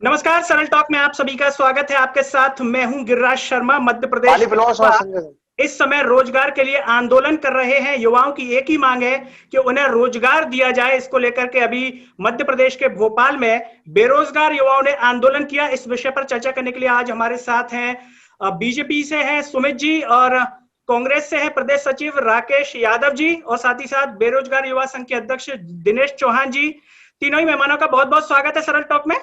नमस्कार, सरल टॉक में आप सभी का स्वागत है। आपके साथ मैं हूं गिरिराज शर्मा। मध्य प्रदेश इस समय रोजगार के लिए आंदोलन कर रहे हैं। युवाओं की एक ही मांग है कि उन्हें रोजगार दिया जाए। इसको लेकर के अभी मध्य प्रदेश के भोपाल में बेरोजगार युवाओं ने आंदोलन किया। इस विषय पर चर्चा करने के लिए आज हमारे साथ हैं बीजेपी से हैं सुमित जी, और कांग्रेस से है प्रदेश सचिव राकेश यादव जी, और साथ ही साथ बेरोजगार युवा संघ के अध्यक्ष दिनेश चौहान जी। तीनों ही मेहमानों का बहुत बहुत स्वागत है सरल टॉक में।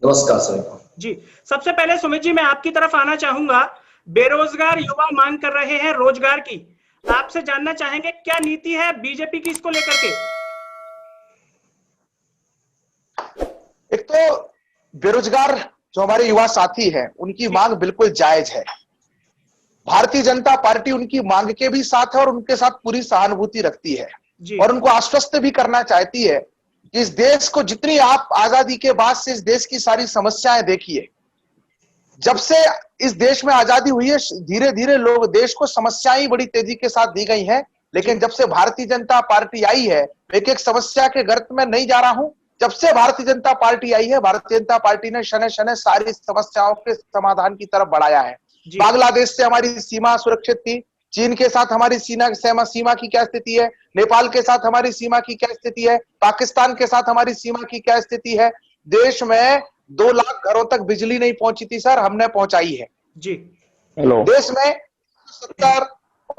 नमस्कार सर जी। सबसे पहले सुमित जी, मैं आपकी तरफ आना चाहूंगा। बेरोजगार युवा मांग कर रहे हैं रोजगार की। आपसे जानना चाहेंगे क्या नीति है बीजेपी की इसको लेकर के। एक तो बेरोजगार जो हमारे युवा साथी हैं, उनकी मांग बिल्कुल जायज है। भारतीय जनता पार्टी उनकी मांग के भी साथ है और उनके साथ पूरी सहानुभूति रखती है और उनको आश्वस्त भी करना चाहती है कि इस देश को जितनी आप आजादी के बाद से इस देश की सारी समस्याएं देखिए। जब से इस देश में आजादी हुई है, धीरे धीरे लोग देश को समस्याएं बड़ी तेजी के साथ दी गई हैं, लेकिन जब से भारतीय जनता पार्टी आई है, एक एक समस्या के गर्त में नहीं जा रहा हूं। जब से भारतीय जनता पार्टी आई है, भारतीय जनता पार्टी ने शने शने सारी समस्याओं के समाधान की तरफ बढ़ाया है। बांग्लादेश से हमारी सीमा सुरक्षित थी, चीन के साथ हमारी सीमा की क्या स्थिति है, नेपाल के साथ हमारी सीमा की क्या स्थिति है, पाकिस्तान के साथ हमारी सीमा की क्या स्थिति है। देश में 2 लाख घरों तक बिजली नहीं पहुंची थी सर, हमने पहुंचाई है जी। हेलो। देश में 70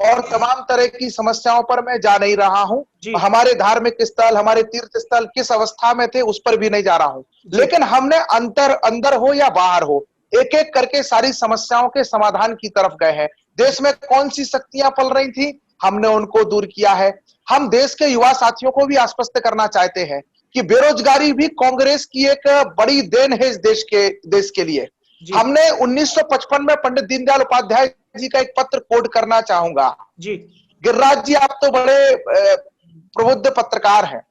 और तमाम तरह की समस्याओं पर मैं जा नहीं रहा हूं। हमारे धार्मिक स्थल, हमारे तीर्थ स्थल किस अवस्था में थे उस पर भी नहीं जा रहा हूं, लेकिन हमने अंदर हो या बाहर हो, एक एक करके सारी समस्याओं के समाधान की तरफ गए हैं। देश में कौन सी शक्तियां पल रही थी, हमने उनको दूर किया है। हम देश के युवा साथियों को भी आश्वस्त करना चाहते हैं कि बेरोजगारी भी कांग्रेस की एक बड़ी देन है इस देश के लिए। हमने 1955 में पंडित दीनदयाल उपाध्याय जी का एक पत्र कोट करना चाहूंगा जी। गिरिराज जी, आप तो बड़े प्रबुद्ध पत्रकार हैं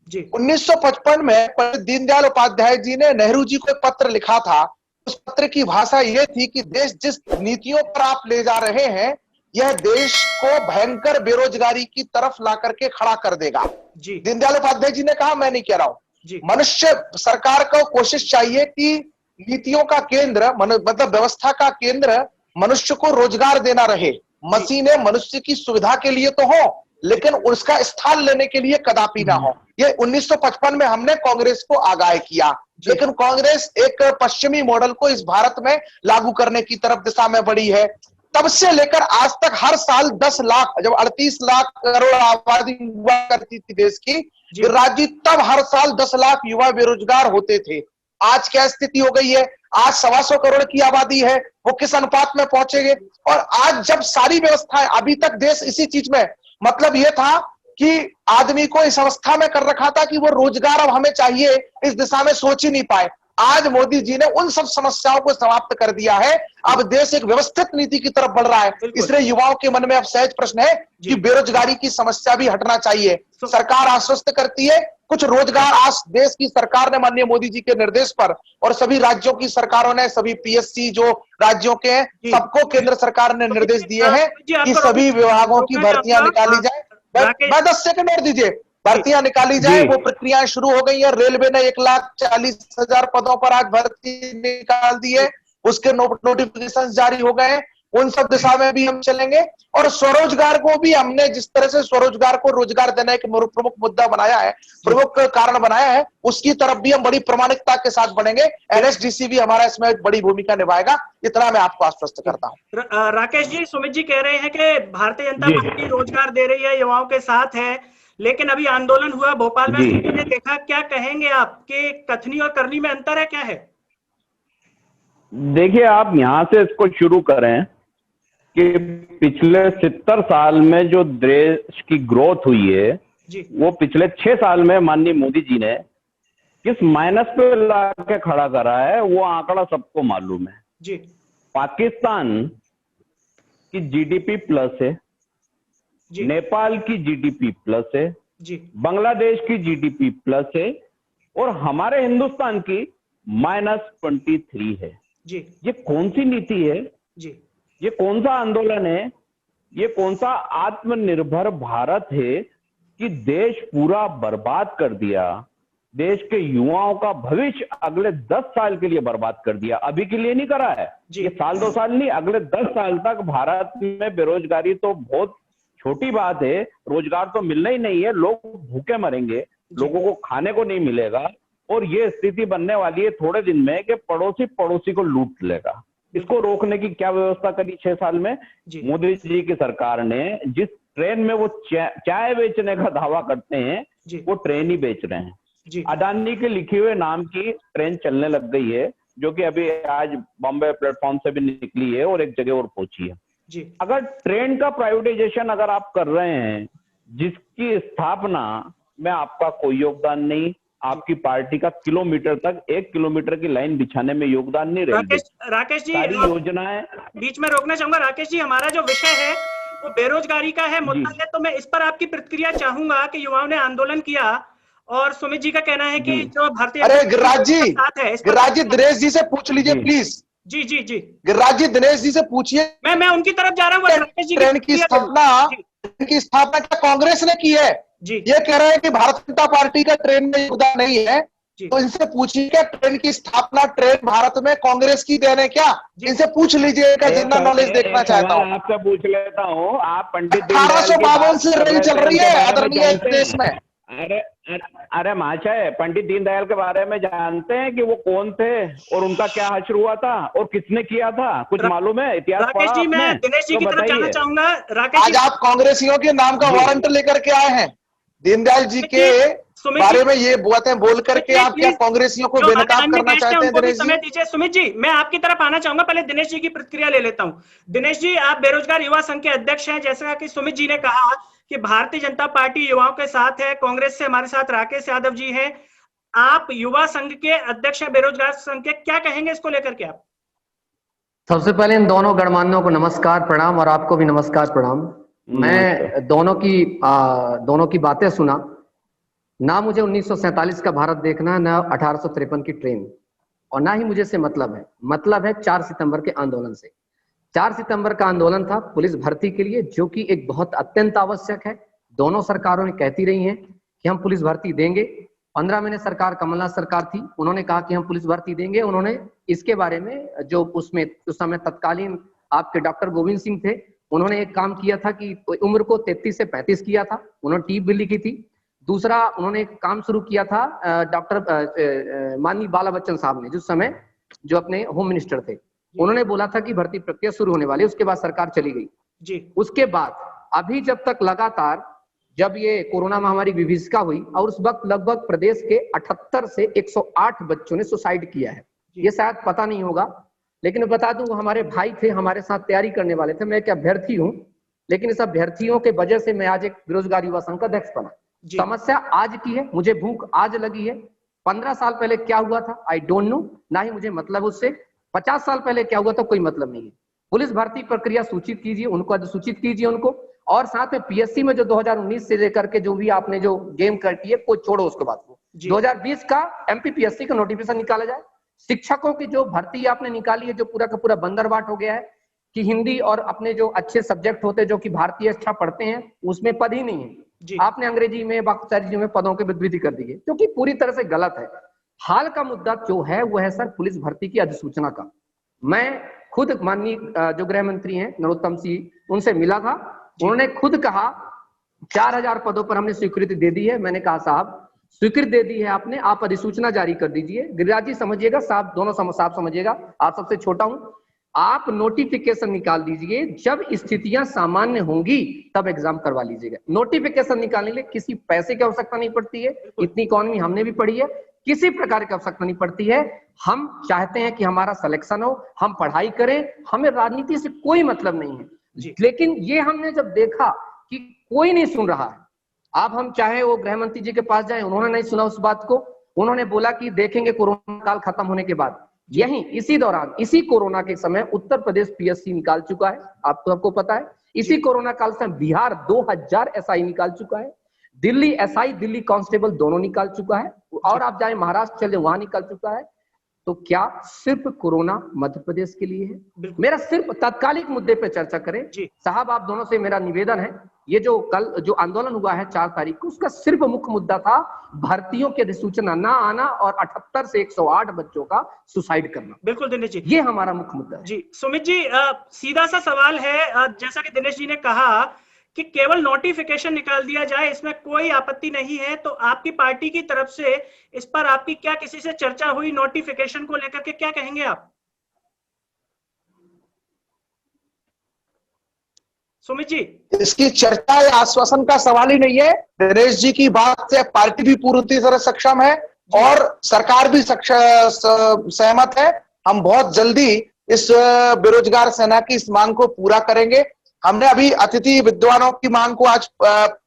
जी। 1955 में पंडित दीनदयाल उपाध्याय जी ने नेहरू जी को एक पत्र लिखा था। उस पत्र की भाषा यह थी कि देश जिस नीतियों पर आप ले जा रहे हैं, यह देश को भयंकर बेरोजगारी की तरफ ला करके खड़ा कर देगा जी। दीनदयाल उपाध्याय जी ने कहा, मैं नहीं कह रहा हूं, मनुष्य सरकार को कोशिश चाहिए कि नीतियों का केंद्र मतलब व्यवस्था का केंद्र मनुष्य को रोजगार देना रहे। मशीनें मनुष्य की सुविधा के लिए तो हो, लेकिन उसका स्थान लेने के लिए कदापि ना हो। ये 1955 में हमने कांग्रेस को आगाह किया, लेकिन कांग्रेस एक पश्चिमी मॉडल को इस भारत में लागू करने की तरफ दिशा में बढ़ी है। तब से लेकर आज तक हर साल 10 लाख, जब 38 लाख करोड़ आबादी हुआ करती थी देश की राज्य, तब हर साल 10 लाख युवा बेरोजगार होते थे। आज क्या स्थिति हो गई है? आज 125 करोड़ की आबादी है, वो किस अनुपात में पहुंचेंगे? और आज जब सारी व्यवस्थाएं, अभी तक देश इसी चीज में, मतलब यह था कि आदमी को इस अवस्था में कर रखा था कि वो रोजगार अब हमें चाहिए, इस दिशा में सोच ही नहीं पाए। आज मोदी जी ने उन सब समस्याओं को समाप्त कर दिया है। अब देश एक व्यवस्थित नीति की तरफ बढ़ रहा है। इसलिए युवाओं के मन में अब सहज प्रश्न है कि बेरोजगारी की समस्या भी हटना चाहिए। सरकार आश्वस्त करती है, कुछ रोजगार आज देश की सरकार ने माननीय मोदी जी के निर्देश पर और सभी राज्यों की सरकारों ने, सभी पीएससी जो राज्यों के हैं, सबको केंद्र सरकार ने निर्देश दिए हैं कि सभी विभागों की भर्तियां निकाली जाए। 10 सेकंड और दीजिए, भर्तियां निकाली जाए। वो प्रक्रियाएं शुरू हो गई है। रेलवे ने 1,40,000 पदों पर आज भर्ती निकाल दी है, उसके नोटिफिकेशन जारी हो गए हैं। उन सब दिशा में भी हम चलेंगे और स्वरोजगार को भी हमने जिस तरह से स्वरोजगार को रोजगार देना एक प्रमुख मुद्दा बनाया है, प्रमुख कारण बनाया है, उसकी तरफ भी हम बड़ी प्रामाणिकता के साथ बढ़ेंगे। एनएसडीसी भी हमारा इसमें एक बड़ी भूमिका निभाएगा। इतना मैं आपको आश्वस्त करता हूँ। राकेश जी, सुमित जी कह रहे हैं कि भारतीय जनता पार्टी रोजगार दे रही है, युवाओं के साथ है, लेकिन अभी आंदोलन हुआ भोपाल में, ने देखा, क्या कहेंगे आप कि कथनी और करनी में अंतर है, क्या है? देखिए, आप यहां से इसको शुरू करें कि पिछले 70 साल में जो देश की ग्रोथ हुई है वो पिछले 6 साल में माननीय मोदी जी ने किस माइनस पे ला के खड़ा करा है, वो आंकड़ा सबको मालूम है जी। पाकिस्तान की जीडीपी प्लस है, नेपाल की जीडीपी प्लस है जी, बांग्लादेश की जीडीपी प्लस है, और हमारे हिंदुस्तान की -23 है जी। ये कौन सी नीति है जी? ये कौन सा आंदोलन है? ये कौन सा आत्मनिर्भर भारत है कि देश पूरा बर्बाद कर दिया, देश के युवाओं का भविष्य अगले 10 साल के लिए बर्बाद कर दिया। अभी के लिए नहीं करा है, ये साल 2 साल नहीं, अगले 10 साल तक भारत में बेरोजगारी तो बहुत छोटी बात है, रोजगार तो मिलना ही नहीं है, लोग भूखे मरेंगे, लोगों को खाने को नहीं मिलेगा और ये स्थिति बनने वाली है थोड़े दिन में कि पड़ोसी पड़ोसी को लूट लेगा। इसको रोकने की क्या व्यवस्था करी 6 साल में? मोदी जी की सरकार ने जिस ट्रेन में वो चाय बेचने का दावा करते हैं, वो ट्रेन ही बेच रहे हैं। अडानी के लिखे हुए नाम की ट्रेन चलने लग गई है, जो कि अभी आज बॉम्बे प्लेटफॉर्म से भी निकली है और एक जगह और पहुंची है। अगर ट्रेन का प्राइवेटाइजेशन अगर आप कर रहे हैं, जिसकी स्थापना में आपका कोई योगदान नहीं, आपकी पार्टी का किलोमीटर तक 1 किलोमीटर की लाइन बिछाने में योगदान नहीं रहेगा। राकेश जी, सारी योजनाएं बीच में रोकना चाहूंगा। राकेश जी, हमारा जो विषय है वो बेरोजगारी का है, मुद्दा है, तो मैं इस पर आपकी प्रतिक्रिया चाहूंगा कि युवाओं ने आंदोलन किया और सुमित जी का कहना है कि जो भारतीय, अरे गिरिराज जी दिनेश जी से पूछ लीजिए प्लीज। जी जी जी गिरिराज जी दिनेश जी से पूछिए। मैं उनकी तरफ जा रहा हूँ। राकेश जी, ट्रेन की स्थापना क्या कांग्रेस ने की है? ये कह रहे हैं कि भारतीय जनता पार्टी का ट्रेन में योगदान नहीं है, तो इनसे पूछिए क्या ट्रेन की स्थापना ट्रेन भारत में कांग्रेस की देन है क्या? इनसे पूछ लीजिए, का जनरल नॉलेज देखना चाहता हूँ। आपसे पूछ लेता हूँ, आप पंडित 1852 से रेल चल रही है आदरणीय देश में। अरे महाशय, पंडित दीनदयाल के बारे में जानते हैं कि वो कौन थे और उनका क्या हश्र हुआ था और किसने किया था? कुछ मालूम है? इतिहास राकेश जी, मैं दिनेश जी की तरफ जाना चाहूंगा। राकेश आज आप कांग्रेसियों के नाम का वारंट लेकर के आए हैं, दीनदयाल जी के बारे में ये बातें बोल करके आप क्या कांग्रेसियों को बेनकाब करना चाहते हैं? दिनेश जी, सुमित जी, मैं आपकी तरफ आना चाहूंगा, पहले दिनेश जी की प्रतिक्रिया ले लेता हूं। दिनेश जी, आप बेरोजगार युवा संघ के अध्यक्ष हैं। जैसा कि सुमित जी ने कहा कि भारतीय जनता पार्टी युवाओं के साथ है, कांग्रेस से हमारे साथ राकेश यादव जी हैं। आप युवा संघ के अध्यक्ष हैं, बेरोजगार संघ के, क्या कहेंगे इसको लेकर के आप? सबसे पहले इन दोनों गणमान्यों को नमस्कार प्रणाम और आपको भी नमस्कार प्रणाम। मैं दोनों की बातें सुना ना, मुझे 1947 का भारत देखना, ना 1853 की ट्रेन, और ना ही मुझे से मतलब है 4 सितंबर के आंदोलन से। 4 सितंबर का आंदोलन था पुलिस भर्ती के लिए, जो कि एक बहुत अत्यंत आवश्यक है। दोनों सरकारों ने कहती रही हैं कि हम पुलिस भर्ती देंगे। 15 महीने सरकार कमलनाथ सरकार थी, उन्होंने कहा कि हम पुलिस भर्ती देंगे। उन्होंने इसके बारे में जो उसमें उस समय तत्कालीन आपके डॉक्टर गोविंद सिंह थे, उन्होंने एक काम किया था कि उम्र को 33 से 35 किया था, उन्होंने टीप भी लिखी थी। दूसरा, उन्होंने एक काम शुरू किया था डॉक्टर माननीय बाला बच्चन साहब ने, जिस समय जो अपने होम मिनिस्टर थे, उन्होंने बोला था कि भर्ती प्रक्रिया शुरू होने वाली है। उसके बाद सरकार चली गई जी। उसके बाद अभी जब तक लगातार, जब ये कोरोना महामारी विभीषिका हुई और उस वक्त लगभग प्रदेश के 78 से 108 बच्चों ने सुसाइड किया है। ये शायद पता नहीं होगा, लेकिन बता दूं, हमारे भाई थे, हमारे साथ तैयारी करने वाले थे। मैं एक अभ्यर्थी हूं, लेकिन इस अभ्यर्थियों के वजह से मैं आज एक बेरोजगार युवा संघ का अध्यक्ष बना। समस्या आज की है, मुझे भूख आज लगी है। 15 साल पहले क्या हुआ था आई डोंट नो, ना ही मुझे मतलब उससे। 50 साल पहले क्या हुआ था कोई मतलब नहीं है। पुलिस भर्ती प्रक्रिया सूचित कीजिए उनको, अधिसूचित कीजिए उनको, और साथ में पीएससी में जो 2019 से लेकर के जो भी आपने जो गेम करती है, को छोड़ो उसके बाद को 2020 का एमपीपीएससी का नोटिफिकेशन निकाला जाए। शिक्षकों की जो भर्ती आपने निकाली है, जो पूरा का पूरा बंदरबाट हो गया है कि हिंदी और अपने जो अच्छे सब्जेक्ट होते हैं, जो कि भारतीय अच्छा पढ़ते हैं, उसमें पद ही नहीं है। आपने अंग्रेजी में, बाकी सारी चीजों में पदों की वृद्धि कर दी है, जो कि पूरी तरह से गलत है। हाल का मुद्दा जो है वो है सर पुलिस भर्ती की अधिसूचना का। मैं खुद माननीय जो गृह मंत्री हैं नरोत्तम सिंह, उनसे मिला था। उन्होंने खुद कहा 4000 पदों पर हमने स्वीकृति दे दी है। मैंने कहा साहब स्वीकृति दे दी है आपने, आप अधिसूचना जारी कर दीजिए। गिरिराज जी समझिएगा, साहब दोनों साहब समझिएगा, आप सबसे छोटा हूं, आप नोटिफिकेशन निकाल दीजिए। जब स्थितियां सामान्य होंगी तब एग्जाम करवा लीजिएगा। नोटिफिकेशन निकालने के लिए किसी पैसे की आवश्यकता नहीं पड़ती है, इतनी इकोनॉमी हमने भी पढ़ी है, किसी प्रकार की आवश्यकता नहीं पड़ती है। हम चाहते हैं कि हमारा सिलेक्शन हो, हम पढ़ाई करें, हमें राजनीति से कोई मतलब नहीं है। लेकिन ये हमने जब देखा कि कोई नहीं सुन रहा है, आप हम चाहे वो गृह मंत्री जी के पास जाएं, उन्होंने नहीं सुना उस बात को। उन्होंने बोला कि देखेंगे कोरोना काल खत्म होने के बाद। यहीं इसी दौरान, इसी कोरोना के समय उत्तर प्रदेश पीएससी निकाल चुका है, आपको सबको पता है। इसी कोरोना काल से बिहार 2000 एसआई निकाल चुका है, दिल्ली एसआई, दिल्ली कांस्टेबल दोनों निकाल चुका है, और आप जाए महाराष्ट्र चले वहां निकाल चुका है। तो क्या सिर्फ कोरोना मध्य प्रदेश के लिए है? मेरा सिर्फ तात्कालिक मुद्दे पे चर्चा करें साहब। आप दोनों से मेरा निवेदन है, ये जो कल जो आंदोलन हुआ है 4 तारीख को, उसका सिर्फ मुख्य मुद्दा था भर्तियों की अधिसूचना ना आना और 78 से 108 बच्चों का सुसाइड करना। बिल्कुल दिनेश जी, ये हमारा मुख्य मुद्दा है। जी सुमित जी, सीधा सा सवाल है, जैसा कि दिनेश जी ने कहा कि केवल नोटिफिकेशन निकाल दिया जाए, इसमें कोई आपत्ति नहीं है, तो आपकी पार्टी की तरफ से इस पर आपकी क्या किसी से चर्चा हुई नोटिफिकेशन को लेकर के, क्या कहेंगे आप सुमित जी? इसकी चर्चा या आश्वासन का सवाल ही नहीं है। दिनेश जी की बात से पार्टी भी पूरी तरह सक्षम है और सरकार भी सहमत है। हम बहुत जल्दी इस बेरोजगार सेना की इस मांग को पूरा करेंगे। हमने अभी अतिथि विद्वानों की मांग को आज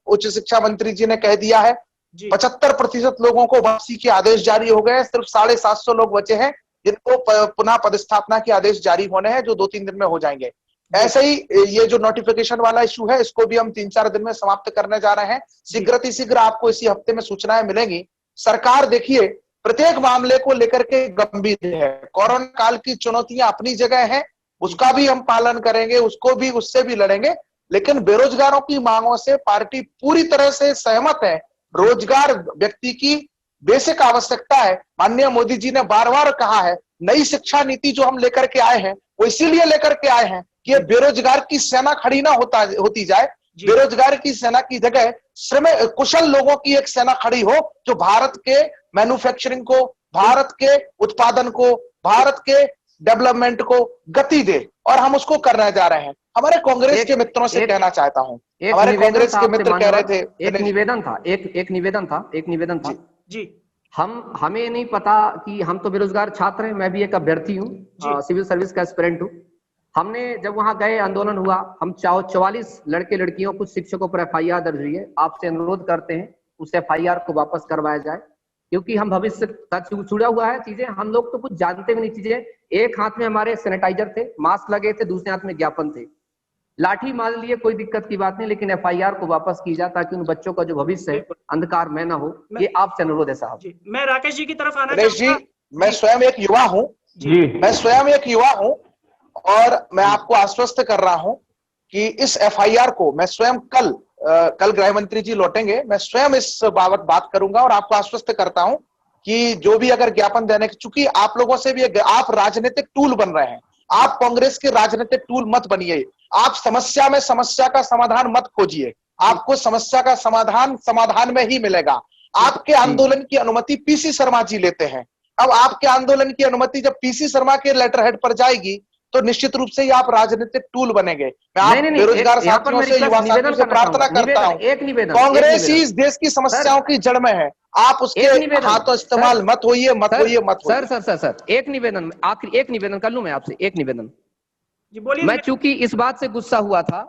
उच्च शिक्षा मंत्री जी ने कह दिया है। 75% लोगों को वापसी के आदेश जारी हो गए, सिर्फ 750 लोग बचे हैं जिनको पुनः पदस्थापना के आदेश जारी होने हैं, जो 2-3 दिन में हो जाएंगे। ऐसे ही ये जो नोटिफिकेशन वाला इशू है, इसको भी हम 3-4 दिन में समाप्त करने जा रहे हैं। शीघ्र आपको इसी हफ्ते में सूचनाएं मिलेंगी। सरकार देखिए प्रत्येक मामले को लेकर के गंभीर है। कोरोना काल की चुनौतियां अपनी जगह हैं, उसका भी हम पालन करेंगे, उससे भी लड़ेंगे, लेकिन बेरोजगारों की मांगों से पार्टी पूरी तरह से सहमत है। रोजगार व्यक्ति की बेसिक आवश्यकता है। माननीय मोदी जी ने बार बार कहा है, नई शिक्षा नीति जो हम लेकर के आए हैं वो इसीलिए लेकर के आए हैं कि ये बेरोजगार की सेना खड़ी ना होती जाए। बेरोजगार की सेना की जगह श्रमिक कुशल लोगों की एक सेना खड़ी हो, जो भारत के मैन्युफैक्चरिंग को, भारत के उत्पादन को, भारत के डेवलपमेंट को गति दे, और हम उसको करने जा रहे हैं। हमारे कांग्रेस के मित्रों से कहना चाहता हूं, हमारे कांग्रेस के मित्र कह रहे थे, एक निवेदन था जी। हमें नहीं पता कि हम तो बेरोजगार छात्र हैं, मैं भी एक अभ्यर्थी हूँ, सिविल सर्विस का एस्पिरेंट हूँ। हमने जब वहां गए, आंदोलन हुआ, हम 44 लड़के लड़कियों, कुछ शिक्षकों पर FIR दर्ज हुई है। आपसे अनुरोध करते हैं उस FIR को वापस करवाया जाए, क्योंकि हम भविष्य तक जुड़ा हुआ है चीजें, हम लोग तो कुछ जानते भी नहीं चीजें। एक हाथ में हमारे सैनिटाइजर थे, मास्क लगे थे, दूसरे हाथ में ज्ञापन थे, लाठी मार लिए, कोई दिक्कत की बात नहीं, लेकिन FIR को वापस की जाए ताकि उन बच्चों का जो भविष्य है अंधकार में ना हो। ये आपसे अनुरोध है साहब। मैं राकेश जी की तरफ आना चाहूंगा। जी, मैं स्वयं एक युवा हूँ और मैं आपको आश्वस्त कर रहा हूं कि इस FIR को मैं स्वयं कल गृह मंत्री जी लौटेंगे, मैं स्वयं इस बाबत बात करूंगा और आपको आश्वस्त करता हूं कि जो भी अगर ज्ञापन देने की, चूंकि आप लोगों से भी आप राजनीतिक टूल बन रहे हैं, आप कांग्रेस के राजनीतिक टूल मत बनिए। आप समस्या में समस्या का समाधान मत खोजिए, आपको समस्या का समाधान में ही मिलेगा। आपके आंदोलन की अनुमति PC शर्मा जी लेते हैं। अब आपके आंदोलन की अनुमति जब PC शर्मा के लेटर हेड पर जाएगी तो निश्चित रूप से आप राजनीतिक टूल बनेंगे। मैं आप बेरोजगार साथियों से, युवा साथियों से प्रार्थना करता हूं, कांग्रेस ही इस देश की समस्याओं की जड़ में है, आप उसके हाथों इस्तेमाल मत होइए। सर एक निवेदन, आखिरी एक निवेदन कर लूं मैं आपसे, एक निवेदन। मैं चूंकि इस बात से गुस्सा हुआ था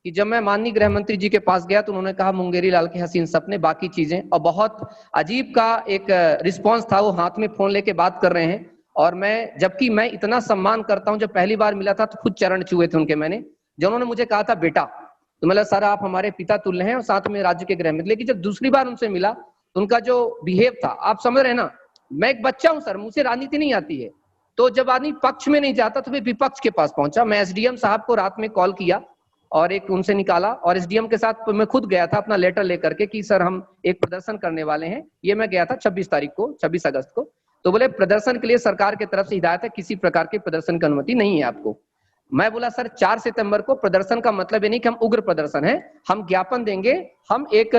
कि जब मैं माननीय गृह मंत्री जी के पास गया तो उन्होंने कहा मुंगेरी लाल के हसीन सपने, बाकी चीजें, और बहुत अजीब का एक रिस्पॉन्स था। वो हाथ में फोन लेके बात कर रहे हैं, और मैं, जबकि मैं इतना सम्मान करता हूं, जब पहली बार मिला था तो खुद चरण छुए थे उनके मैंने, जब उन्होंने मुझे कहा था बेटा, तो मतलब सर आप हमारे पिता तुल्य हैं और साथ में राज्य के गृह मंत्री। लेकिन जब दूसरी बार उनसे मिला तो उनका जो बिहेव था, आप समझ रहे हैं ना, मैं एक बच्चा हूं सर, मुझसे राजनीति नहीं आती है, तो जब आदमी पक्ष में नहीं जाता तो फिर विपक्ष के पास पहुंचा। मैं SDM साहब को रात में कॉल किया और एक उनसे निकाला, और SDM के साथ मैं खुद गया था अपना लेटर लेकर के कि सर हम एक प्रदर्शन करने वाले हैं। ये मैं गया था 26 अगस्त को। तो बोले प्रदर्शन के लिए सरकार की तरफ से हिदायत है, किसी प्रकार के प्रदर्शन की अनुमति नहीं है आपको। मैं बोला सर 4 सितंबर को प्रदर्शन का मतलब ये नहीं कि हम उग्र प्रदर्शन है, हम ज्ञापन देंगे, हम एक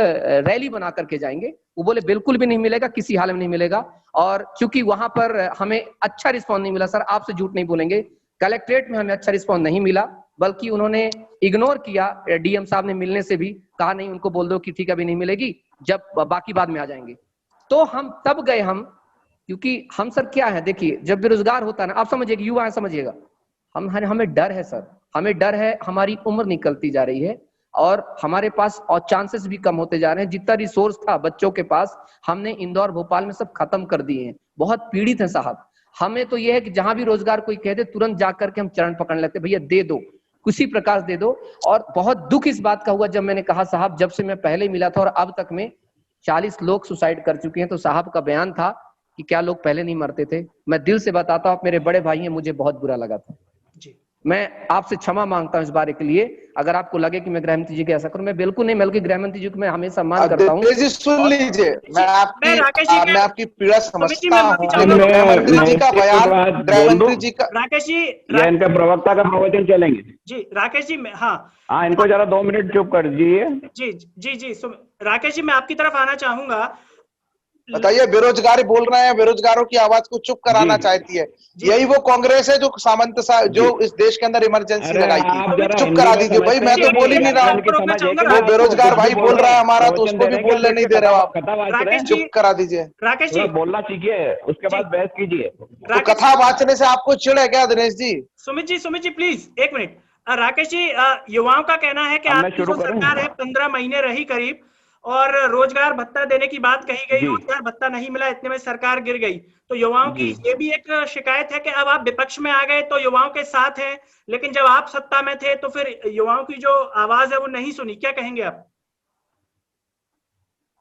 रैली बना करके जाएंगे। वो बोले बिल्कुल भी नहीं मिलेगा, किसी हाल में नहीं मिलेगा। और चूंकि वहां पर हमें अच्छा रिस्पॉन्स नहीं मिला, सर आपसे झूठ नहीं बोलेंगे, कलेक्ट्रेट में हमें अच्छा रिस्पॉन्स नहीं मिला, बल्कि उन्होंने इग्नोर किया। DM साहब ने मिलने से भी कहा नहीं, उनको बोल दो कि ठीक अभी नहीं मिलेगी, जब बाकी बाद में आ जाएंगे। तो हम तब गए, क्योंकि हम सर क्या है, देखिए जब बेरोजगार होता है ना, आप समझिएगा, युवा है समझिएगा, हमें डर है सर, हमें डर है, हमारी उम्र निकलती जा रही है और हमारे पास और चांसेस भी कम होते जा रहे हैं। जितना रिसोर्स था बच्चों के पास, हमने इंदौर भोपाल में सब खत्म कर दिए हैं, बहुत पीड़ित हैं साहब। हमें तो यह है कि जहां भी रोजगार कोई कह दे तुरंत जाकर के हम चरण पकड़ने लगते, भैया दे दो, किसी प्रकार दे दो। और बहुत दुख इस बात का हुआ जब मैंने कहा साहब, जब से मैं पहले मिला था और अब तक में 40 लोग सुसाइड कर चुके हैं, तो साहब का बयान था कि क्या लोग पहले नहीं मरते थे। मैं दिल से बताता हूँ, आप मेरे बड़े भाई हैं, मुझे बहुत बुरा लगा था। मैं आपसे क्षमा मांगता हूं इस बारे के लिए। अगर आपको लगे कि मैं गृहमंत्री जी को ऐसा करूं, मैं बिल्कुल नहीं, बल्कि गृहमंत्री जी को मैं हमेशा सम्मान करता हूं। जी सुन लीजिए, मैं आपकी पीड़ा समझता हूं। गृहमंत्री जी का बयान, गृहमंत्री जी का, राकेश जी, या इनका प्रवक्ता का प्रवचन चलेंगे जी राकेश जी। हाँ, इनको जरा 2 मिनट चुप कर दीजिए। जी जी जी राकेश जी, मैं आपकी तरफ आना चाहूंगा। बताइए, बेरोजगारी बोल रहे हैं, बेरोजगारों की आवाज को चुप कराना चाहती है। यही वो कांग्रेस है जो सामंत जो इस देश के अंदर इमरजेंसी लगाई थी। चुप करा दीजिए भाई, मैं तो बोल ही नहीं रहा हूँ। वो बेरोजगार भाई बोल रहा है हमारा, तो उसको भी बोलने नहीं दे रहे हो आप। चुप करा दीजिए। राकेश जी बोलना सीखिए, उसके बाद बहस कीजिए। तो कथा वाचने से आपको चिढ़ है क्या दिनेश जी? Sumit ji please 1 minute. राकेश जी, युवाओं का कहना है कि आपकी जो सरकार है 15 महीने रही करीब, और रोजगार भत्ता देने की बात कही गई, रोजगार भत्ता नहीं मिला, इतने में सरकार गिर गई। तो युवाओं की ये भी एक शिकायत है कि अब आप विपक्ष में आ गए तो युवाओं के साथ हैं, लेकिन जब आप सत्ता में थे तो फिर युवाओं की जो आवाज है वो नहीं सुनी। क्या कहेंगे आप?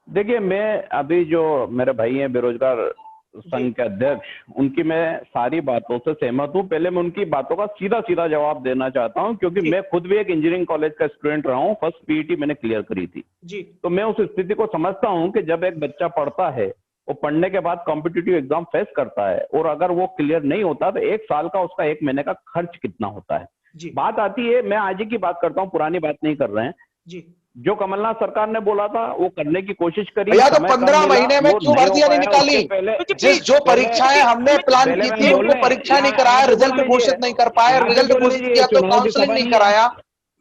देखिए, मैं अभी जो मेरे भाई हैं बेरोजगार संघ के अध्यक्ष, उनकी मैं सारी बातों से सहमत हूं। पहले मैं उनकी बातों का सीधा सीधा जवाब देना चाहता हूं, क्योंकि मैं खुद भी एक इंजीनियरिंग कॉलेज का स्टूडेंट रहा हूं। फर्स्ट पीईटी मैंने क्लियर करी थी जी। तो मैं उस स्थिति को समझता हूं कि जब एक बच्चा पढ़ता है, वो पढ़ने के बाद कॉम्पिटिटिव एग्जाम फेस करता है, और अगर वो क्लियर नहीं होता तो 1 साल का उसका 1 महीने का खर्च कितना होता है। बात आती है, मैं आज ही की बात करता हूँ, पुरानी बात नहीं कर रहे हैं जी। जो कमलनाथ सरकार ने बोला था वो करने की कोशिश करी। या तो 15 महीने में क्यों भर्तियां नहीं निकाली? जो परीक्षाएं हमने प्लान की थी उनको परीक्षा नहीं कराया, रिजल्ट घोषित नहीं कर पाए, रिजल्ट घोषित किया तो काउंसलिंग नहीं कराया।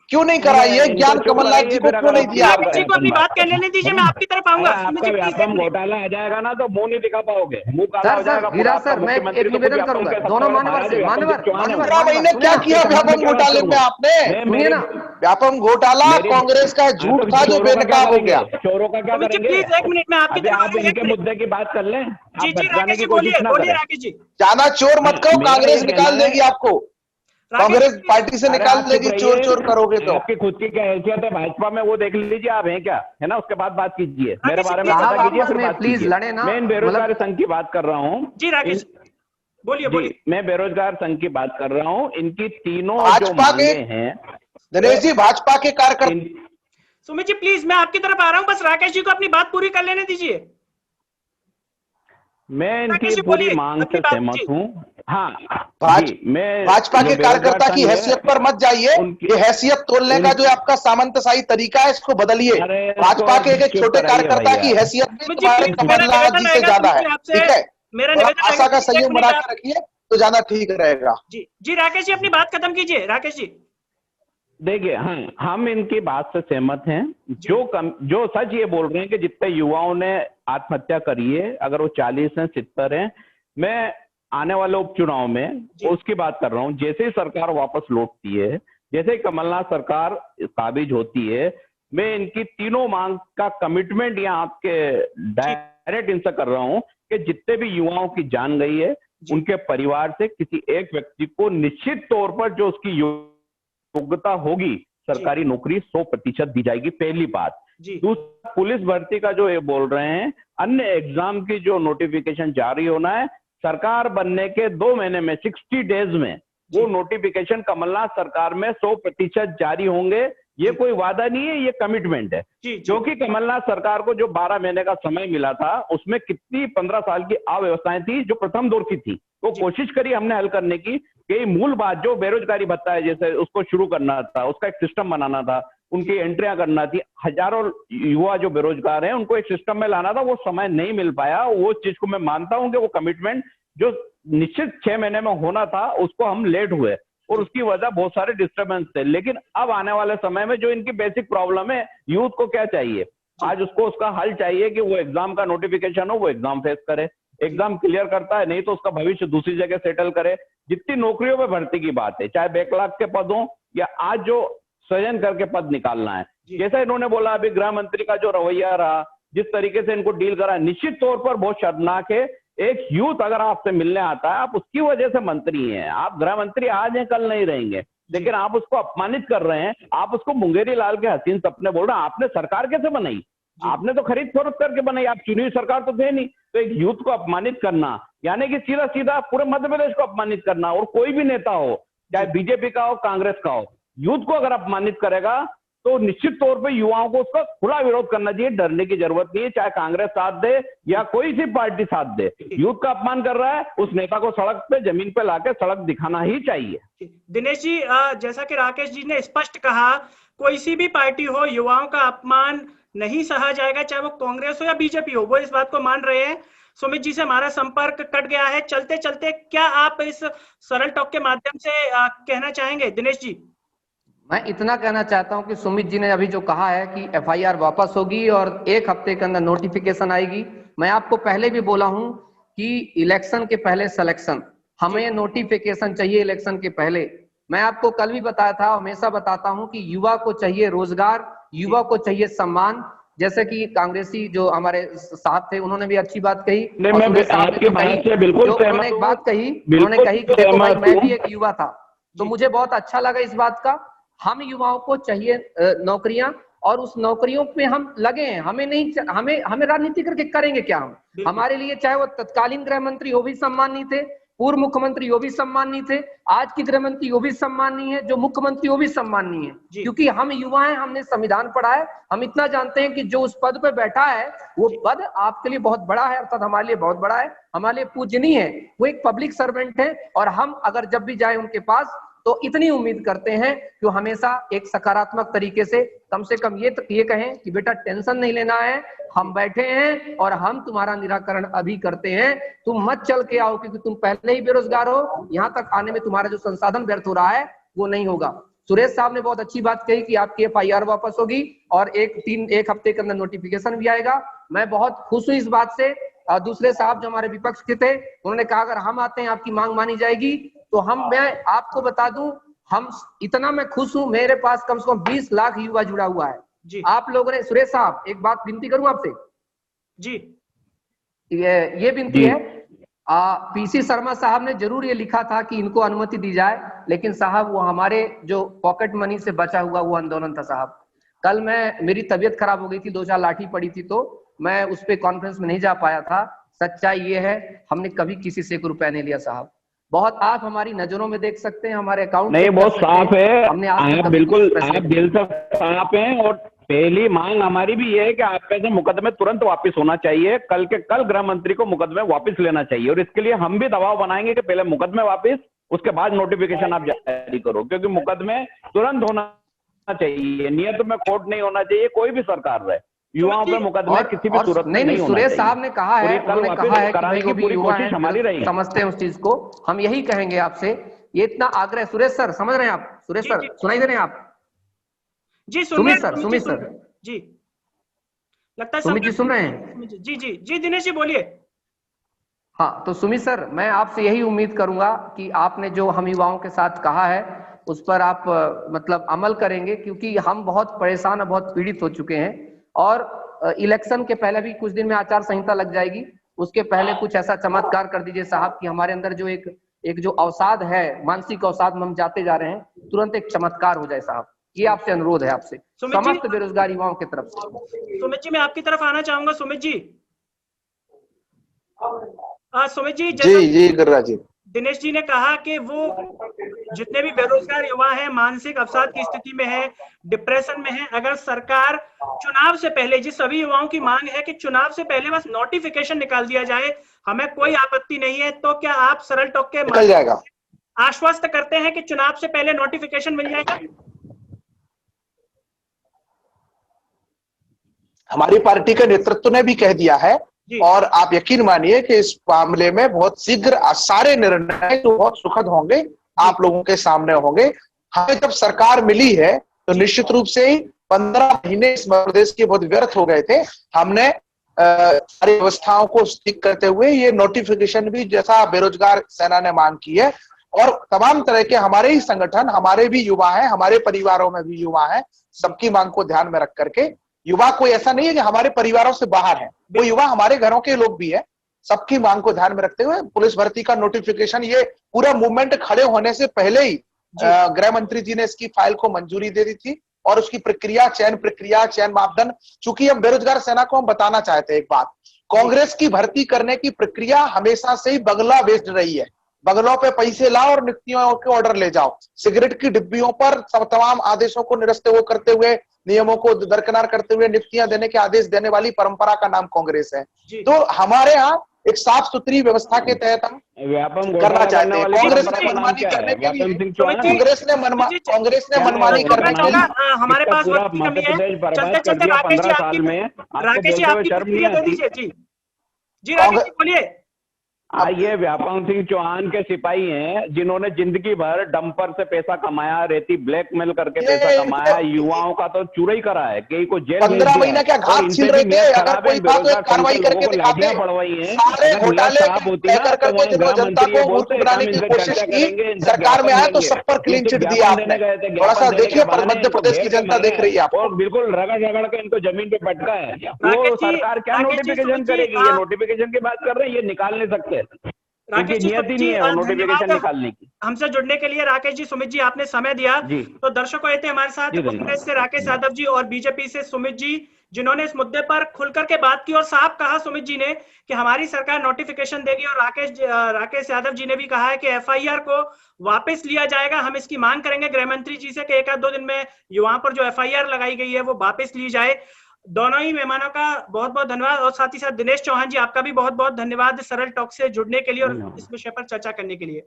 क्यों नहीं कराई? ये ज्ञान कमलनाथ जी को क्यों नहीं दिया? जी को अपनी बात करने नहीं दीजिए, मैं आपकी तरफ आऊंगा। आपका व्यापम घोटाला आ जाएगा ना तो मुंह नहीं दिखा पाओगे, मुंह काला हो जाएगा। गिरिराज सर, मैं एक निवेदन करूंगा दोनों मानवर से। मानवर 15 महीने क्या किया व्यापम घोटाले में आपने? सुनिए ना, व्यापम घोटाला कांग्रेस का झूठ था जो बेनकाब हो गया। चोरों का क्या करेंगे? प्लीज 1 मिनट में आपकी तरफ आप इनके मुद्दे की बात कर लें। जी जी राकेश जी, बोलिए राकेश जी। ज्यादा चोर मत करो, कांग्रेस निकाल देगी आपको, कांग्रेस पार्टी से निकाल देगी चोर करोगे तो। आपकी खुद की क्या हैसियत है भाजपा में, वो देख लीजिए आप हैं क्या, है ना? उसके बाद बात कीजिए, मेरे बारे में पता कीजिए, फिर बात प्लीज लड़े ना। मैं इन बेरोजगार संघ की बात कर रहा हूँ। जी राकेश बोलिए। मैं बेरोजगार संघ की बात कर रहा हूँ। इनकी तीनों जो भाजपा के हैं, दिनेश जी, भाजपा के कार्यकर्ता। सुमित जी प्लीज, मैं आपकी तरफ आ रहा हूँ, बस राकेश जी को अपनी बात पूरी कर लेने दीजिए। मैं इनकी पूरी मांग से सहमत हूँ। हाँ, मैं भाजपा के कार्यकर्ता की हैसियत पर मत जाइए। ये हैसियत तोड़ने का जो आपका सामंतशाही तरीका है, इसको बदलिए। भाजपा के एक छोटे कार्यकर्ता की हैसियत भी तुम्हारे कमलनाथ जी से ज्यादा है, ठीक है? मेरा आशा का संयोग बना के रखिए तो ज्यादा ठीक रहेगा। जी राकेश जी, अपनी बात खत्म कीजिए। राकेश जी देखिए, हाँ, हम इनकी बात से सहमत हैं। जो सच ये बोल रहे हैं कि जितने युवाओं ने आत्महत्या करी है, अगर वो 40 हैं 70 हैं, मैं आने वाले उपचुनाव में उसकी बात कर रहा हूँ। जैसे ही सरकार वापस लौटती है, जैसे ही कमलनाथ सरकार काबिज होती है, मैं इनकी तीनों मांग का कमिटमेंट यहाँ आपके डायरेक्ट इनसे कर रहा हूँ कि जितने भी युवाओं की जान गई है, उनके परिवार से किसी एक व्यक्ति को निश्चित तौर पर जो उसकी योग्यता होगी, सरकारी नौकरी 100% दी जाएगी। पहली बात। दूसरा, पुलिस भर्ती का जो ये बोल रहे हैं, अन्य एग्जाम की जो नोटिफिकेशन जारी होना है, सरकार बनने के 2 महीने में 60 डेज में वो नोटिफिकेशन कमलनाथ सरकार में 100% जारी होंगे। ये कोई वादा नहीं है, ये कमिटमेंट है। क्योंकि कमलनाथ सरकार को जो 12 महीने का समय मिला था, उसमें कितनी 15 साल की अव्यवस्थाएं थी जो प्रथम दौर की थी, तो कोशिश करी हमने हल करने की। कई मूल बात जो बेरोजगारी भत्ता है, जैसे उसको शुरू करना था, उसका एक सिस्टम बनाना था, उनकी एंट्रियां करना थी। हजारों युवा जो बेरोजगार हैं उनको एक सिस्टम में लाना था, वो समय नहीं मिल पाया। वो चीज को मैं मानता हूं कि वो कमिटमेंट जो निश्चित 6 महीने में होना था, उसको हम लेट हुए, और उसकी वजह बहुत सारे डिस्टर्बेंस थे। लेकिन अब आने वाले समय में जो इनकी बेसिक प्रॉब्लम है, यूथ को क्या चाहिए आज, उसको उसका हल चाहिए कि वो एग्जाम का नोटिफिकेशन हो, वो एग्जाम फेस करे, एग्जाम क्लियर करता है, नहीं तो उसका भविष्य दूसरी जगह सेटल करे। जितनी नौकरियों में भर्ती की बात है, चाहे बैकलॉग के पद हो या आज जो सृजन करके पद निकालना है, जैसा इन्होंने बोला अभी गृह मंत्री का जो रवैया रहा, जिस तरीके से इनको डील करा, निश्चित तौर पर बहुत शर्मनाक है। एक यूथ अगर आपसे मिलने आता है, आप उसकी वजह से मंत्री हैं, आप गृह मंत्री आज हैं कल नहीं रहेंगे, लेकिन आप उसको अपमानित कर रहे हैं, आप उसको मुंगेरी लाल के हसीन सपने बोल रहे हैं। आपने सरकार कैसे बनाई? आपने तो खरीद फरोख्त करके बनाई, आप चुनी हुई सरकार तो थे नहीं। तो एक यूथ को अपमानित करना यानी कि सीधा सीधा पूरे मध्य प्रदेश को अपमानित करना, और कोई भी नेता हो, चाहे बीजेपी का हो, कांग्रेस का हो, यूथ को अगर अपमानित करेगा तो निश्चित तौर पे युवाओं को उसका खुला विरोध करना चाहिए। डरने की जरूरत नहीं है, चाहे कांग्रेस साथ दे या कोई सी पार्टी साथ दे। यूथ का अपमान कर रहा है, उस नेता को सड़क पे, जमीन पे लाके सड़क दिखाना ही चाहिए। दिनेश जी, जैसा कि राकेश जी ने स्पष्ट कहा, कोई सी भी पार्टी हो, युवाओं का अपमान नहीं सहा जाएगा, चाहे वो कांग्रेस हो या बीजेपी हो, वो इस बात को मान रहे हैं। सुमित जी से हमारा संपर्क कट गया है। चलते चलते क्या आप इस सरल टॉक के माध्यम से कहना चाहेंगे दिनेश जी? मैं इतना कहना चाहता हूं कि सुमित जी ने अभी जो कहा है कि एफआईआर वापस होगी और 1 हफ्ते के अंदर नोटिफिकेशन आएगी, मैं आपको पहले भी बोला हूं कि इलेक्शन के पहले सिलेक्शन, हमें नोटिफिकेशन चाहिए इलेक्शन के पहले। मैं आपको कल भी बताया था, हमेशा बताता हूं कि युवा को चाहिए रोजगार, युवा को चाहिए सम्मान। जैसे कि कांग्रेसी जो हमारे साहब थे, उन्होंने भी अच्छी बात कही। उन्होंने एक बात कही, उन्होंने कही कि देखो भाई, मैं भी एक युवा था, तो मुझे बहुत अच्छा लगा इस बात का। हम युवाओं को चाहिए नौकरियां, और उस नौकरियों में हम लगे हैं। हमें नहीं, हमें राजनीति करके करेंगे क्या हम? हमारे लिए चाहे वो तत्कालीन गृह मंत्री वो भी सम्मानीय थे, पूर्व मुख्यमंत्री वो भी सम्मानीय थे, आज की गृह मंत्री वो भी सम्मानीय है, जो मुख्यमंत्री वो भी सम्मानीय है, क्योंकि हम युवा हैं, हमने संविधान पढ़ा है। हम इतना जानते हैं कि जो उस पद पे बैठा है वो पद आपके लिए बहुत बड़ा है, अर्थात हमारे लिए बहुत बड़ा है, हमारे लिए पूजनीय है। वो एक पब्लिक सर्वेंट है, और हम अगर जब भी जाए उनके पास तो इतनी उम्मीद करते हैं कि वो हमेशा एक सकारात्मक तरीके से कम ये कहें कि बेटा टेंशन नहीं लेना है, हम बैठे हैं और हम तुम्हारा निराकरण अभी करते हैं, तुम मत चल के आओ क्योंकि तुम पहले ही बेरोजगार हो, यहाँ तक आने में तुम्हारा जो संसाधन व्यर्थ हो रहा है वो नहीं होगा। सुरेश साहब ने बहुत अच्छी बात कही कि आपकी एफआईआर वापस होगी और एक हफ्ते के अंदर नोटिफिकेशन भी आएगा। मैं बहुत खुश हूं इस बात से। दूसरे साहब जो हमारे विपक्ष के थे, उन्होंने कहा अगर हम आते हैं आपकी मांग मानी जाएगी, तो मैं आपको बता दूं, हम इतना मैं खुश हूं, मेरे पास कम से कम 20 लाख युवा जुड़ा हुआ है जी। आप लोगों ने, सुरेश साहब एक बात विनती करूं आपसे जी, ये विनती है, पीसी शर्मा साहब ने जरूर ये लिखा था कि इनको अनुमति दी जाए, लेकिन साहब वो हमारे जो पॉकेट मनी से बचा हुआ वो आंदोलन था साहब। कल मेरी तबीयत खराब हो गई थी, 2-4 लाठी पड़ी थी, तो मैं उस पे कॉन्फ्रेंस में नहीं जा पाया था। सच्चाई ये है, हमने कभी किसी से 1 रुपया नहीं लिया साहब। बहुत आप हमारी नजरों में देख सकते हैं, हमारे अकाउंट नहीं, बहुत साफ है, आप बिल्कुल आप दिल से साफ हैं। और पहली मांग हमारी भी ये है कि आपके से मुकदमे तुरंत वापस होना चाहिए, कल के कल गृह मंत्री को मुकदमे वापस लेना चाहिए, और इसके लिए हम भी दबाव बनाएंगे कि पहले मुकदमे वापस, उसके बाद नोटिफिकेशन आप जारी करो, क्योंकि मुकदमे तुरंत होना चाहिए, नियत में खोट नहीं होना चाहिए, कोई भी सरकार रहे। युवाओं पर मुकदमे किसी भी सूरत में नहीं होना चाहिए। सुरेश साहब ने कहा है, उन्होंने कहा है कराने की पूरी कोशिश हमारी रहेगी, समझते हैं उस चीज को, हम यही कहेंगे आपसे, ये इतना आग्रह। सुरेश सर समझ रहे हैं आप? सुरेश सर सुनाई दे रहे हैं आप? जी सुमित सर जी, लगता है सुमित जी सुन रहे हैं? जी जी जी, दिनेश जी बोलिए। हाँ, तो सुमित सर, मैं आपसे यही उम्मीद करूंगा कि आपने जो हम युवाओं के साथ कहा है उस पर आप मतलब अमल करेंगे, क्योंकि हम बहुत परेशान और बहुत पीड़ित हो चुके हैं। और इलेक्शन के पहले भी कुछ दिन में आचार संहिता लग जाएगी, उसके पहले कुछ ऐसा चमत्कार कर दीजिए साहब कि हमारे अंदर जो एक जो अवसाद है, मानसिक अवसाद में हम जाते जा रहे हैं, तुरंत एक चमत्कार हो जाए साहब। ये आपसे अनुरोध है, आपसे समस्त बेरोजगार युवाओं की तरफ से। सुमित जी, मैं आपकी तरफ आना चाहूंगा। सुमित जी, सुमित जी, जी गिरिराज जी, दिनेश जी ने कहा कि वो जितने भी बेरोजगार युवा हैं मानसिक अवसाद की स्थिति में है, डिप्रेशन में है, अगर सरकार चुनाव से पहले, जिस सभी युवाओं की मांग है कि चुनाव से पहले बस नोटिफिकेशन निकाल दिया जाए, हमें कोई आपत्ति नहीं है, तो क्या आप सरल टॉक के निकल जाएगा, आश्वस्त करते हैं कि चुनाव से पहले नोटिफिकेशन मिल जाएगा? हमारी पार्टी के नेतृत्व ने भी कह दिया है, और आप यकीन मानिए कि इस मामले में बहुत शीघ्र सारे निर्णय जो बहुत सुखद होंगे आप लोगों के सामने होंगे। हमें जब सरकार मिली है तो निश्चित रूप से ही 15 महीने इस प्रदेश के बहुत व्यर्थ हो गए थे। हमने सारी व्यवस्थाओं को ठीक करते हुए ये नोटिफिकेशन भी, जैसा बेरोजगार सेना ने मांग की है, और तमाम तरह के हमारे ही संगठन, हमारे भी युवा हैं, हमारे परिवारों में भी युवा हैं, सबकी मांग को ध्यान में रख करके, युवा कोई ऐसा नहीं है कि हमारे परिवारों से बाहर है, वो युवा हमारे घरों के लोग भी है, सबकी मांग को ध्यान में रखते हुए पुलिस भर्ती का नोटिफिकेशन, ये पूरा मूवमेंट खड़े होने से पहले ही गृह मंत्री जी ने इसकी फाइल को मंजूरी दे दी थी। और उसकी प्रक्रिया, चयन मापदंड। चूंकि हम बेरोजगार सेना को हम बताना चाहते हैं एक बात, कांग्रेस की भर्ती करने की प्रक्रिया हमेशा से ही बगला बेस्ड रही है। बगलों पे पैसे लाओ और नियुक्तियों के ऑर्डर ले जाओ। सिगरेट की डिब्बियों पर तमाम आदेशों को निरस्त वो करते हुए, नियमों को दरकिनार करते हुए नियुक्तियां देने के आदेश देने वाली परंपरा का नाम कांग्रेस है। तो हमारे यहाँ एक साफ सुथरी व्यवस्था के तहत हम करना चाहते हैं। कांग्रेस ने मनमानी करने के लिए कांग्रेस ने मनमानी करने के लिए हमारे पास वक्त की कमी है। चलते चलते राकेश जी आपकी प्रतिक्रिया दे दीजिए। जी राकेश जी बोलिए। ये व्यापम सिंह चौहान के सिपाही हैं जिन्होंने जिंदगी भर डंपर से पैसा कमाया, रेती ब्लैकमेल करके पैसा कमाया, युवाओं का तो चूरा ही करा है। कई को जेल 15 महीना क्या घात छीन रहे थे, अगर कोई बात तो कार्रवाई करके दिखाते। पड़वाई है, सारे घोटाले कर जनता को मूर्ख बनाने की कोशिश की, सरकार में आया तो सब पर क्लीन चिट दिया आपने। थोड़ा सा देखिए, मध्य प्रदेश की जनता देख रही है आपको। और बिल्कुल रगड़ के इनको जमीन पे पटका है। वो सरकार क्या नोटिफिकेशन करेगी? ये नोटिफिकेशन की बात कर रहे हैं, ये निकाल नहीं सकते। राकेश जी, नोटिफिकेशन निकालने की। हमसे जुड़ने के लिए राकेश जी, सुमित जी आपने समय दिया। तो दर्शकों, ये थे हमारे साथ कांग्रेस से राकेश यादव जी और बीजेपी से सुमित जी, जिन्होंने इस मुद्दे पर खुलकर के बात की और साफ कहा सुमित जी ने कि हमारी सरकार नोटिफिकेशन देगी। और राकेश यादव जी ने भी कहा है कि एफआईआर को वापस लिया जाएगा। हम इसकी मांग करेंगे गृह मंत्री जी से कि 1-2 दिन में युवाओं पर जो एफआईआर लगाई गई है वो वापस ली जाए। दोनों ही मेहमानों का बहुत बहुत धन्यवाद और साथ ही साथ दिनेश चौहान जी आपका भी बहुत बहुत धन्यवाद सरल टॉक से जुड़ने के लिए और इस विषय पर चर्चा करने के लिए।